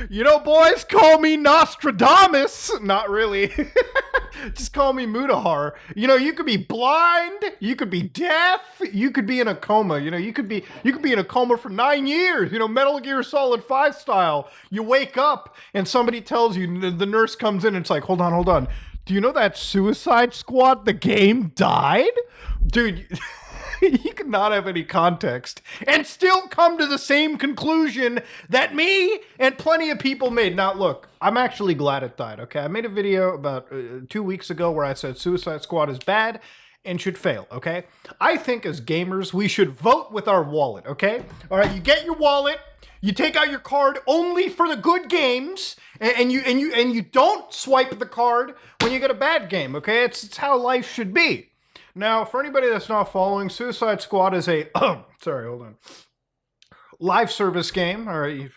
You know, boys, call me Nostradamus. Not really. Just call me Mutahar. You know, you could be blind, you could be deaf, you could be in a coma. You know, you could be in a coma for 9 years. You know, Metal Gear Solid 5 style. You wake up and somebody tells you, the nurse comes in and it's like, hold on. Do you know that Suicide Squad, the game, died? Dude, you could not have any context and still come to the same conclusion that me and plenty of people made. Now, look, I'm actually glad it died, okay? I made a video about 2 weeks ago where I said Suicide Squad is bad and should fail, okay? I think as gamers, we should vote with our wallet, okay? All right, you get your wallet, you take out your card only for the good games, and you don't swipe the card when you get a bad game, okay? It's how life should be. Now, for anybody that's not following, Suicide Squad is a live service game. All right,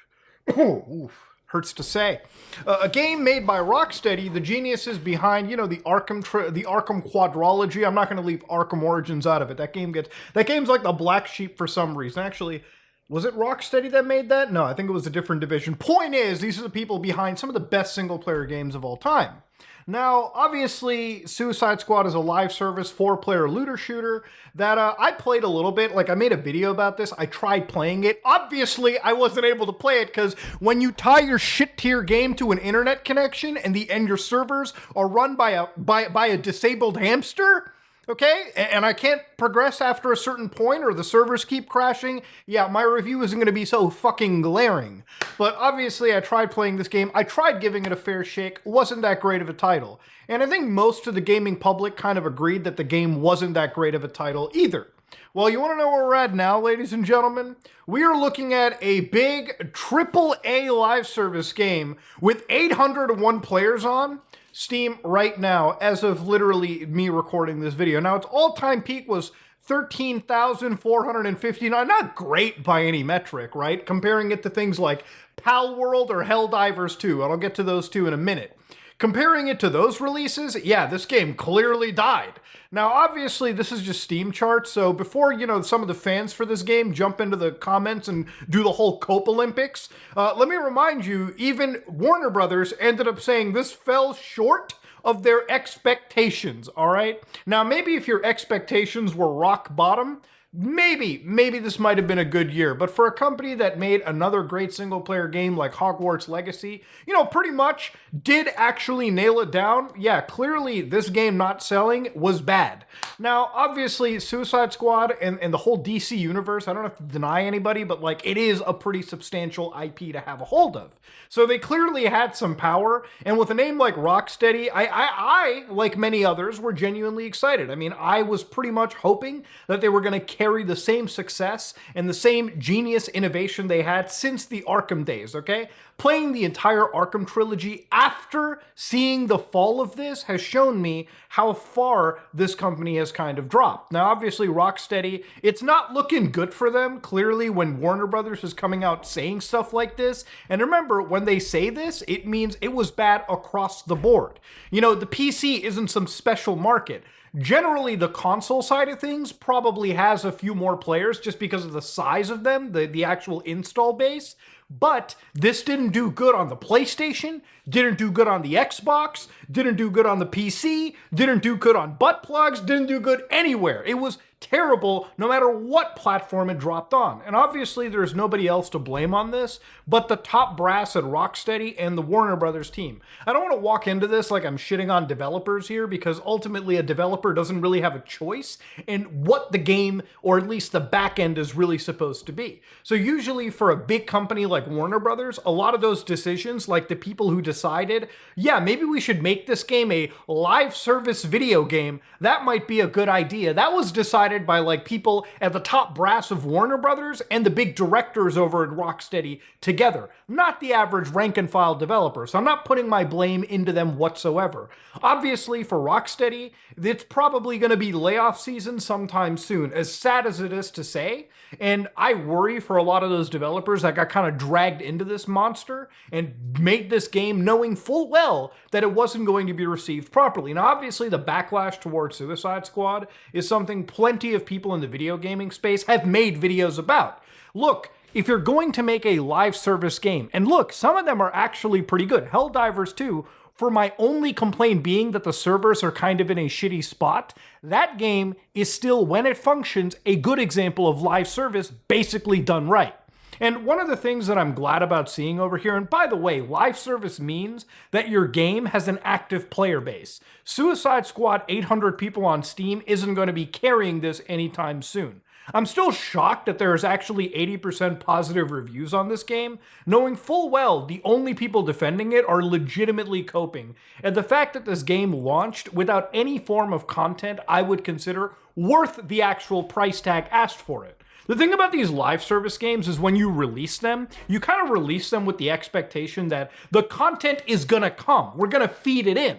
hurts to say, a game made by Rocksteady, the geniuses behind, you know, the Arkham quadrology. I'm not going to leave Arkham Origins out of it. That game's like the black sheep for some reason. Actually, was it Rocksteady that made that? No, I think it was a different division. Point is, these are the people behind some of the best single-player games of all time. Now, obviously, Suicide Squad is a live service 4-player looter shooter that I played a little bit. Like, I made a video about this. I tried playing it. Obviously, I wasn't able to play it because when you tie your shit-tier game to an internet connection and your servers are run by a disabled hamster, okay, and I can't progress after a certain point or the servers keep crashing, yeah, my review isn't going to be so fucking glaring. But obviously, I tried playing this game. I tried giving it a fair shake. Wasn't that great of a title. And I think most of the gaming public kind of agreed that the game wasn't that great of a title either. Well, you want to know where we're at now, ladies and gentlemen? We are looking at a big AAA live service game with 801 players on Steam right now, as of literally me recording this video. Now, its all-time peak was 13,459. Not great by any metric, right? Comparing it to things like Palworld or Helldivers 2, and I'll get to those two in a minute. Comparing it to those releases, yeah, this game clearly died. Now, obviously, this is just Steam charts, so before, you know, some of the fans for this game jump into the comments and do the whole Cope Olympics, let me remind you, even Warner Brothers ended up saying this fell short of their expectations, all right? Now, maybe if your expectations were rock bottom, maybe this might have been a good year, but for a company that made another great single-player game like Hogwarts Legacy, you know, pretty much did actually nail it down, yeah, clearly this game not selling was bad. Now, obviously, Suicide Squad and the whole DC universe, I don't have to deny anybody, but, like, it is a pretty substantial IP to have a hold of. So they clearly had some power, and with a name like Rocksteady, I like many others, were genuinely excited. I mean, I was pretty much hoping that they were going to carry the same success and the same genius innovation they had since the Arkham days, okay? Playing the entire Arkham trilogy after seeing the fall of this has shown me how far this company has kind of dropped. Now, obviously, Rocksteady, it's not looking good for them, clearly, when Warner Brothers is coming out saying stuff like this. And remember, when they say this, it means it was bad across the board. You know, the PC isn't some special market. Generally, the console side of things probably has a few more players just because of the size of them, the actual install base. But this didn't do good on the PlayStation, didn't do good on the Xbox, didn't do good on the PC, didn't do good on butt plugs, didn't do good anywhere. It was terrible no matter what platform it dropped on. And obviously there's nobody else to blame on this but the top brass at Rocksteady and the Warner Brothers team. I don't want to walk into this like I'm shitting on developers here, because ultimately a developer doesn't really have a choice in what the game, or at least the back end, is really supposed to be. So usually for a big company like Warner Brothers, a lot of those decisions, like the people who decided, yeah, maybe we should make this game a live service video game, that might be a good idea. That was decided by like people at the top brass of Warner Brothers and the big directors over at Rocksteady together, not the average rank and file developer. So I'm not putting my blame into them whatsoever. Obviously for Rocksteady, it's probably going to be layoff season sometime soon, as sad as it is to say. And I worry for a lot of those developers that got kind of dragged into this monster and made this game knowing full well that it wasn't going to be received properly. Now, obviously, the backlash towards Suicide Squad is something plenty of people in the video gaming space have made videos about. Look, if you're going to make a live service game, and look, some of them are actually pretty good. Helldivers 2, for my only complaint being that the servers are kind of in a shitty spot, that game is still, when it functions, a good example of live service basically done right. And one of the things that I'm glad about seeing over here, and by the way, live service means that your game has an active player base. Suicide Squad 800 people on Steam isn't going to be carrying this anytime soon. I'm still shocked that there's actually 80% positive reviews on this game, knowing full well the only people defending it are legitimately coping. And the fact that this game launched without any form of content I would consider worth the actual price tag asked for it. The thing about these live service games is when you release them, you kind of release them with the expectation that the content is gonna come. We're gonna feed it in.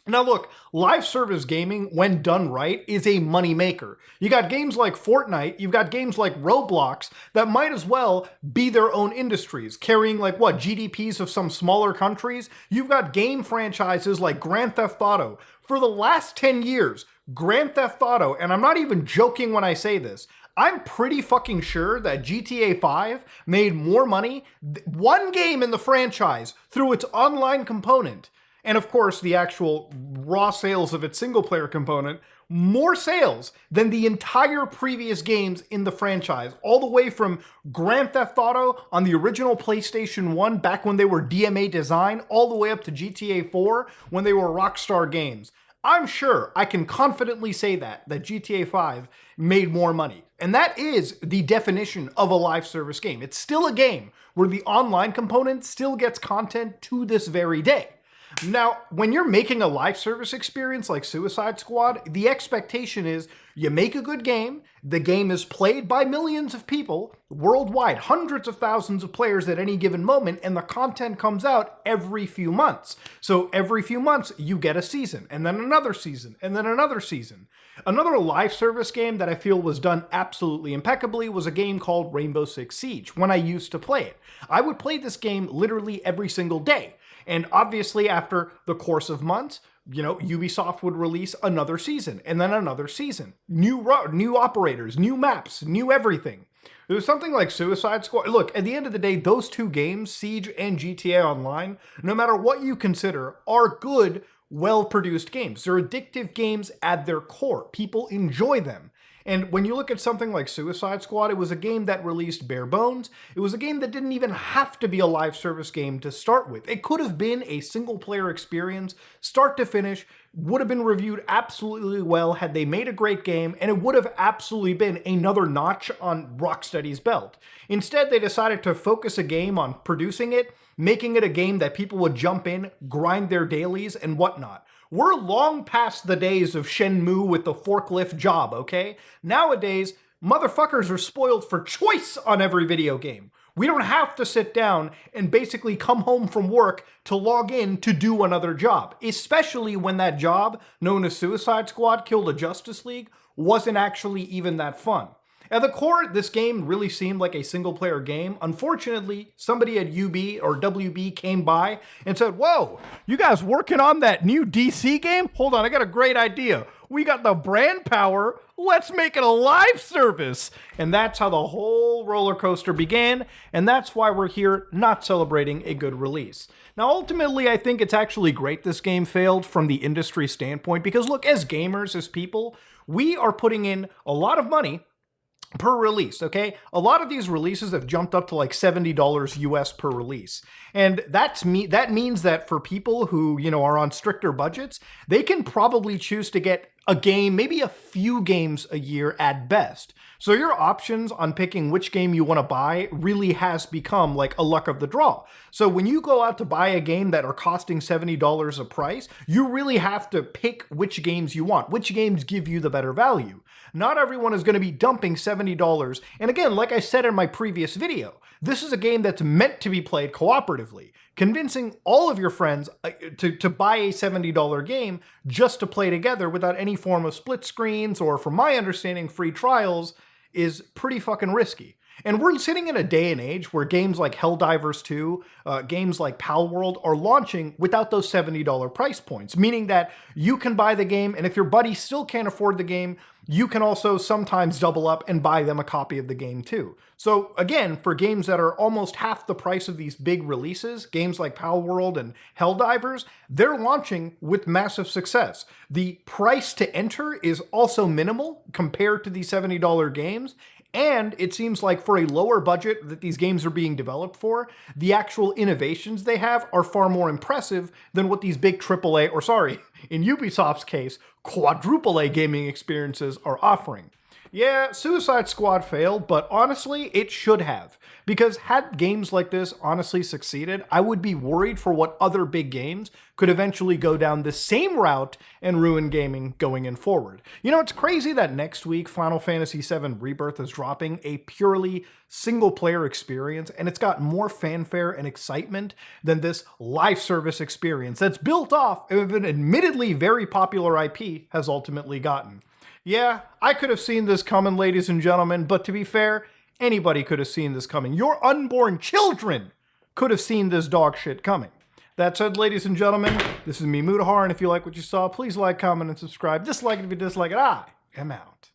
Now look, live service gaming, when done right, is a money maker. You got games like Fortnite, you've got games like Roblox that might as well be their own industries, carrying like what, GDPs of some smaller countries? You've got game franchises like Grand Theft Auto. For the last 10 years, Grand Theft Auto, and I'm not even joking when I say this, I'm pretty fucking sure that GTA 5 made more money, one game in the franchise, through its online component, and of course the actual raw sales of its single player component, more sales than the entire previous games in the franchise, all the way from Grand Theft Auto on the original PlayStation 1 back when they were DMA design, all the way up to GTA 4 when they were Rockstar Games. I'm sure I can confidently say that GTA 5 made more money. And that is the definition of a live service game. It's still a game where the online component still gets content to this very day. Now, when you're making a live service experience like Suicide Squad, the expectation is you make a good game, the game is played by millions of people worldwide, hundreds of thousands of players at any given moment, and the content comes out every few months. So every few months, you get a season, and then another season, and then another season. Another live service game that I feel was done absolutely impeccably was a game called Rainbow Six Siege, when I used to play it. I would play this game literally every single day. And obviously, after the course of months, Ubisoft would release another season and then another season. New operators, new maps, new everything. It was something like Suicide Squad. Look, at the end of the day, those two games, Siege and GTA Online, no matter what you consider, are good, well-produced games. They're addictive games at their core. People enjoy them. And when you look at something like Suicide Squad, it was a game that released bare bones. It was a game that didn't even have to be a live service game to start with. It could have been a single player experience, start to finish, would have been reviewed absolutely well had they made a great game, and it would have absolutely been another notch on Rocksteady's belt. Instead, they decided to focus a game on producing it, making it a game that people would jump in, grind their dailies, and whatnot. We're long past the days of Shenmue with the forklift job, okay? Nowadays, motherfuckers are spoiled for choice on every video game. We don't have to sit down and basically come home from work to log in to do another job, especially when that job, known as Suicide Squad Kill the Justice League, wasn't actually even that fun. At the core, this game really seemed like a single-player game. Unfortunately, somebody at UB or WB came by and said, "Whoa, you guys working on that new DC game? Hold on, I got a great idea. We got the brand power. Let's make it a live service." And that's how the whole roller coaster began, and that's why we're here not celebrating a good release. Now, ultimately, I think it's actually great this game failed from the industry standpoint, because look, as gamers, as people, we are putting in a lot of money per release, okay? A lot of these releases have jumped up to like $70 US per release. And that means that for people who, are on stricter budgets, they can probably choose to get a game, maybe a few games a year at best. So your options on picking which game you want to buy really has become like a luck of the draw. So when you go out to buy a game that are costing $70 a price, you really have to pick which games you want, which games give you the better value. Not everyone is going to be dumping $70. And again, like I said in my previous video, this is a game that's meant to be played cooperatively. Convincing all of your friends to buy a $70 game just to play together without any form of split screens or, from my understanding, free trials is pretty fucking risky. And we're sitting in a day and age where games like Helldivers 2, games like Palworld are launching without those $70 price points, meaning that you can buy the game, and if your buddy still can't afford the game, you can also sometimes double up and buy them a copy of the game too. So again, for games that are almost half the price of these big releases, games like Palworld and Helldivers, they're launching with massive success. The price to enter is also minimal compared to these $70 games, and it seems like for a lower budget that these games are being developed for, the actual innovations they have are far more impressive than what these big AAA, or sorry, in Ubisoft's case, quadruple A gaming experiences are offering. Yeah, Suicide Squad failed, but honestly, it should have. Because had games like this honestly succeeded, I would be worried for what other big games could eventually go down the same route and ruin gaming going in forward. You know, it's crazy that next week Final Fantasy VII Rebirth is dropping a purely single-player experience, and it's got more fanfare and excitement than this live service experience that's built off of an admittedly very popular IP has ultimately gotten. Yeah, I could have seen this coming, ladies and gentlemen, but to be fair, anybody could have seen this coming. Your unborn children could have seen this dog shit coming. That said, ladies and gentlemen, this is me, Mutahar, and if you like what you saw, please like, comment, and subscribe. Dislike it if you dislike it. I am out.